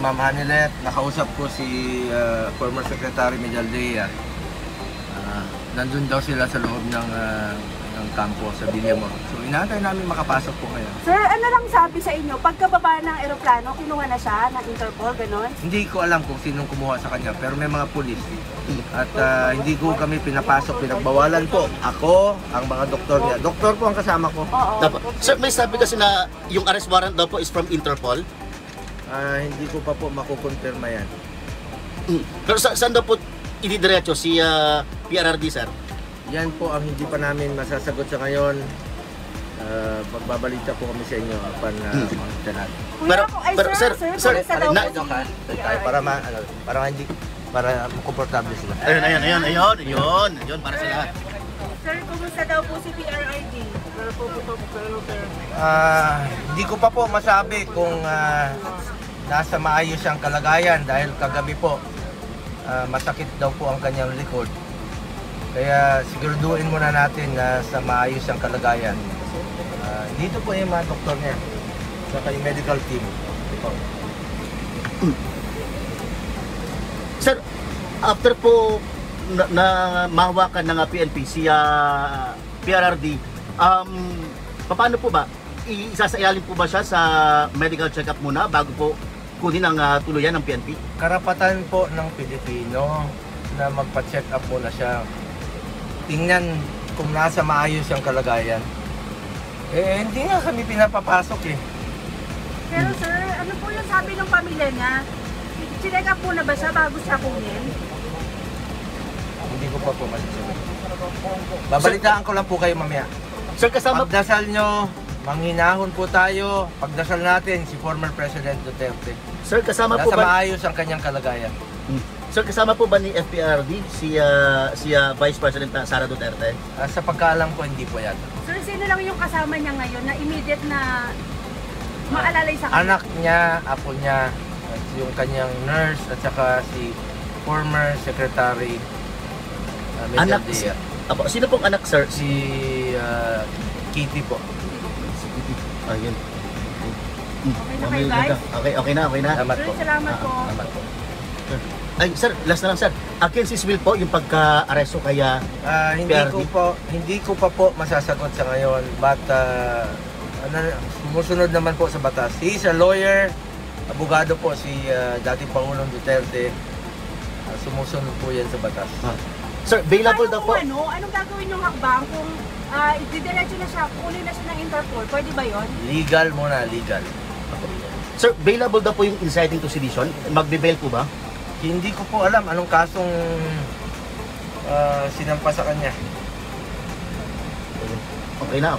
Ma'am Hanilet, nakausap ko si former Secretary Medialdea. Nandun daw sila sa loob ng kampo sa Villamor. So inaantay namin makapasok po ngayon. Sir, ano lang sabi sa inyo? Pagkababa ng eroplano, kinuha na siya ng Interpol, gano'n? Hindi ko alam kung sinong kumuha sa kanya, pero may mga pulis. At hindi ko kami pinapasok, pinagbawalan po. Ako, ang mga doktor niya. Doktor po ang kasama ko. Oo. Sir, may sabi kasi na yung arrest warrant daw po is from Interpol. Hindi ko pa po makukonfirma yan. Pero saan daw po ididiretso si PRRD, sir? Yan po ang hindi pa namin masasagot sa ngayon. Magbabalita po kami sa inyo upon makita natin. Para komportable sila. Ayun, para sa lahat. Sir, kumusta daw po si PRRD? Hindi ko pa po masabi kung nasa maayos siyang kalagayan dahil kagabi po masakit daw po ang kanyang likod. Kaya siguraduhin muna natin na sa maayos ang kalagayan. Dito po yung mga doktor niya, saka yung medical team. Sir, after po na mahawakan ng PNP si PRRD, paano po ba? Isasailalim po ba siya sa medical check-up muna bago po kunin ang tuluyan ng PNP? Karapatan po ng Pilipino na magpa-check up muna siya. Tingnan kung nasa maayos ang kalagayan. Hindi nga kami pinapapasok eh. Pero sir, ano po yung sabi ng pamilya niya? Chinek up po na ba siya bago siya kunin? Hindi ko pa po masasabi. Babalitaan ko lang po kayo mamaya. Sir, kasama... Pagdasal nyo, manghinahon po tayo. Pagdasal natin si former President Duterte. Sir, kasama po nasa ba... maayos ang kanyang kalagayan. Sir, kasama po ba ni FPRD si Vice President Sara Duterte? Sa pagkaalam ko, hindi po yata. Sir, sino lang yung kasama niya ngayon na immediate na maalalay sa kanya? Anak niya, apo niya, at yung kanyang nurse, at saka si former Secretary Medialdea. Apo, sino pong anak, sir? Si Kitty po. Ayun. Okay na kayo, guys? Okay na. Salamat Sir, po. salamat po. Salamat po. Ay, sir, last na lang, sir. Against his will po yung pagka-aresto kaya PRD? Hindi ko pa po masasagot sa ngayon, but sumusunod naman po sa batas. He is a lawyer, abogado po si dating Pangulong Duterte. Sumusunod po yan sa batas. Sir, bailable daw po. Anong gagawin yung hakbang kung didiretso na siya, kunin na siya ng Interpol? Pwede ba yon? Legal muna, legal. Sir, bailable daw po yung inciting to sedition. Magbe-bail po ba? Hindi ko po alam anong kasong sinampa sa kanya. Okay na.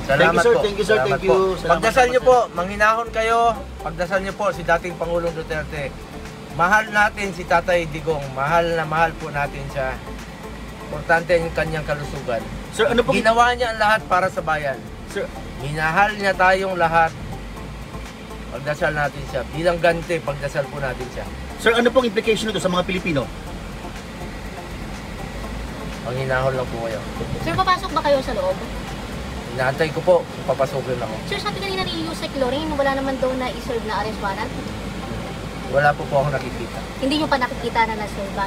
Salamat po. Thank you, sir. Salamat Thank you. po. Pagdasal niyo po, manghinahon kayo. Pagdasal niyo po si dating Pangulong Duterte. Mahal natin si Tatay Digong. Mahal na mahal po natin siya. Importante yung kanyang kalusugan. Sir, ano pong... Ginawa niya ang lahat para sa bayan. Sir, minahal niya tayong lahat. Pagdasal natin siya. Bilang ganti, pagdasal po natin siya. sir, ano pong implication nito sa mga Pilipino? Panghinahon lang po kayo. Sir, papasok ba kayo sa loob? Inaantay ko po, papasukin ako. Sir, sabi kanina ni Yusek Loring, wala naman daw na iserve na arrest warrant. Wala po ako nakikita. Hindi nyo pa nakikita na na-serve na.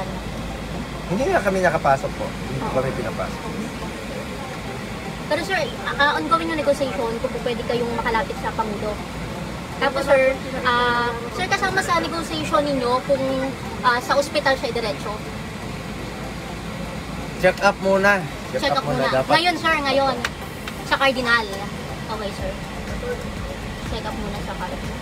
Hindi nga kami nakapasok po. Hindi po kami pinapasok. Pero sir, ongoing yung negotiation kung pwede kayong makalapit sa Pangulo. Tapos sir, sir kasama sa negotiation ninyo kung sa ospital siya diretso. Check up muna. Check up muna. Dapat. Ngayon sir, ngayon. Sa Cardinal. Okay sir. Check up muna sa Cardinal.